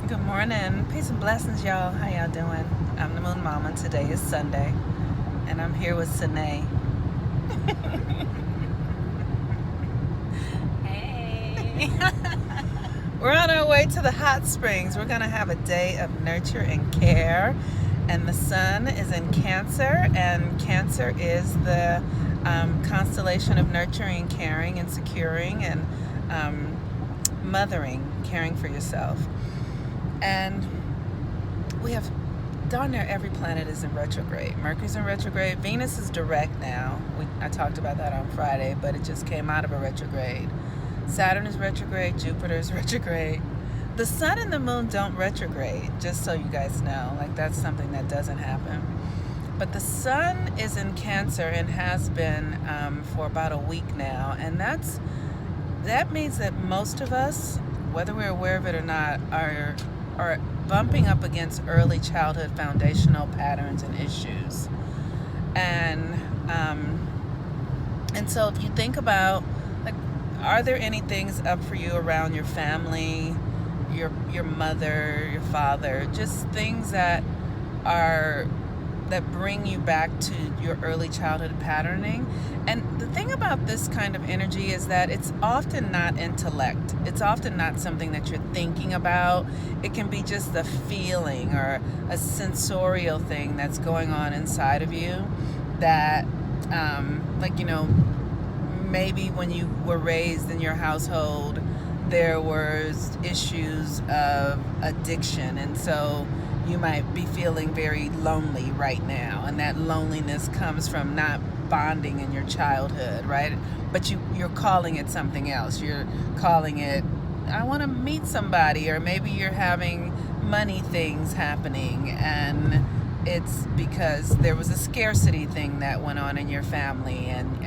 Good morning. Peace and blessings, y'all. How y'all doing? I'm the Moon Mama. Today is Sunday, and I'm here with Sine. Hey. We're on our way to the hot springs. We're going to have a day of nurture and care, and the sun is in Cancer, and Cancer is the constellation of nurturing, caring, and securing, and mothering, caring for yourself. And we have darn near every planet is in retrograde. Mercury's in retrograde. Venus is direct now. I talked about that on Friday, but it just came out of a retrograde. Saturn is retrograde. Jupiter is retrograde. The sun and the moon don't retrograde, just so you guys know. Like, that's something that doesn't happen. But the sun is in Cancer and has been for about a week now. And that means that most of us, whether we're aware of it or not, are bumping up against early childhood foundational patterns and issues. And so if you think about, like, are there any things up for you around your family, your mother, your father, just things that bring you back to your early childhood patterning? And the thing about this kind of energy is that it's often not intellect. It's often not something that you're thinking about. It can be just a feeling or a sensorial thing that's going on inside of you that, maybe when you were raised in your household, there was issues of addiction, and so you might be feeling very lonely right now, and that loneliness comes from not bonding in your childhood, right? But you're calling it something else. You're calling it, I want to meet somebody, or maybe you're having money things happening, and it's because there was a scarcity thing that went on in your family, and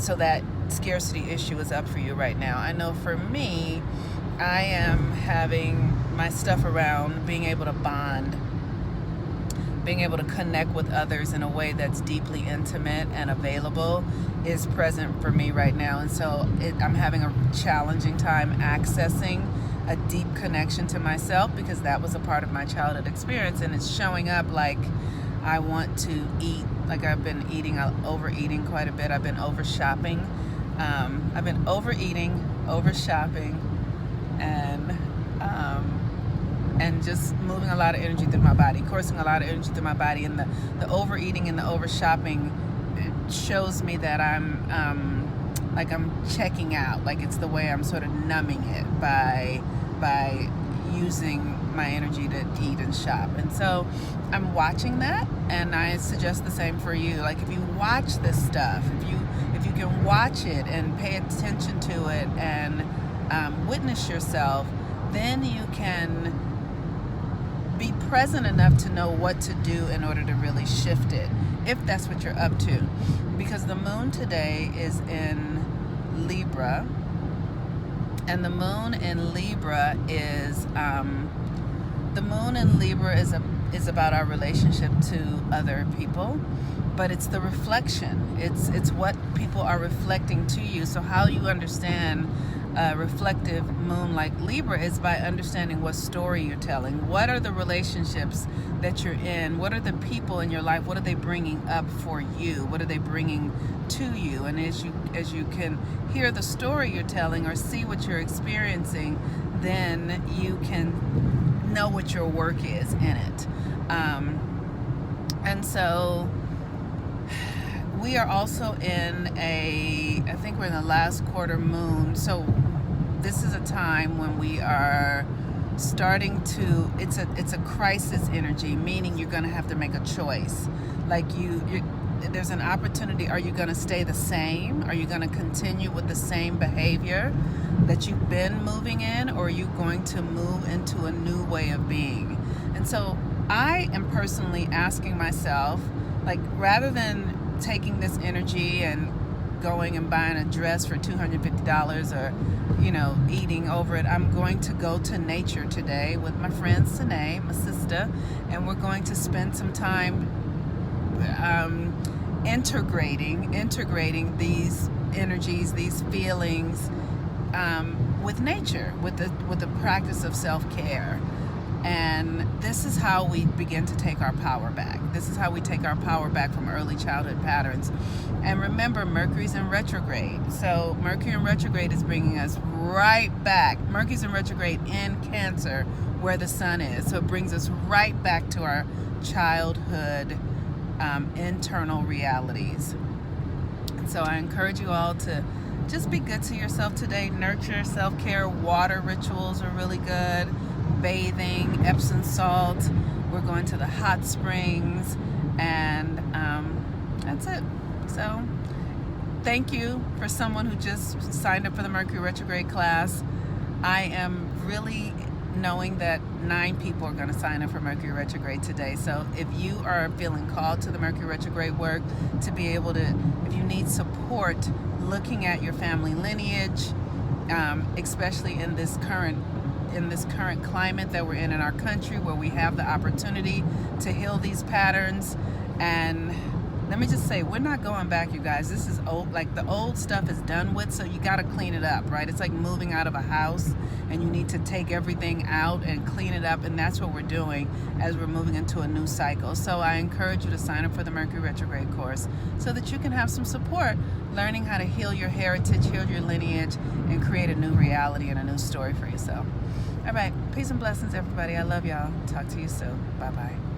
so that scarcity issue is up for you right now. I know for me, I am having my stuff around being able to bond, being able to connect with others in a way that's deeply intimate and available is present for me right now. And so I'm having a challenging time accessing a deep connection to myself, because that was a part of my childhood experience, and it's showing up like I want to eat. Like, I've been overeating quite a bit. I've been over shopping. I've been overeating, over shopping, and just moving a lot of energy through my body, coursing a lot of energy through my body. And the overeating and the over shopping, it shows me that I'm checking out. Like, it's the way I'm sort of numbing it by using my energy to eat and shop. And so I'm watching that, and I suggest the same for you. Like, if you watch this stuff, if you can watch it and pay attention to it and witness yourself, then you can be present enough to know what to do in order to really shift it, if that's what you're up to. Because the moon today is in Libra, and the moon in Libra is about our relationship to other people, but it's the reflection. It's what people are reflecting to you. So how you understand reflective moon like Libra is by understanding what story you're telling. What are the relationships that you're in? What are the people in your life? What are they bringing up for you? What are they bringing to you? And as you can hear the story you're telling or see what you're experiencing, then you can know what your work is in it. And so we are also in I think we're in the last quarter moon. So this is a time when we are starting to, it's a crisis energy, meaning you're going to have to make a choice. Like there's an opportunity. Are you going to stay the same? Are you going to continue with the same behavior that you've been moving in, or are you going to move into a new way of being? And so I am personally asking myself, like, rather than taking this energy and going and buying a dress for $250 or eating over it, I'm going to go to nature today with my friend Sine, my sister, and we're going to spend some time integrating these energies, these feelings, with nature, with the practice of self-care. And this is how we begin to take our power back. This is how we take our power back from early childhood patterns. And remember, Mercury's in retrograde. So Mercury in retrograde is bringing us right back. Mercury's in retrograde in Cancer, where the sun is. So it brings us right back to our childhood internal realities. And so I encourage you all to just be good to yourself today. Nurture, self-care, water rituals are really good. Bathing, Epsom salt. We're going to the hot springs, and that's it. So thank you for someone who just signed up for the Mercury retrograde class. I am really knowing that 9 people are going to sign up for Mercury retrograde today. So if you are feeling called to the Mercury retrograde work, to be able to, if you need support looking at your family lineage, especially in this current climate that we're in our country, where we have the opportunity to heal these patterns. And let me just say, we're not going back, you guys. This is old. Like, the old stuff is done with, so you got to clean it up, right? It's like moving out of a house, and you need to take everything out and clean it up, and that's what we're doing as we're moving into a new cycle. So I encourage you to sign up for the Mercury retrograde course so that you can have some support learning how to heal your heritage, heal your lineage, and create a new reality and a new story for yourself. All right, peace and blessings, everybody. I love y'all. Talk to you soon. Bye-bye.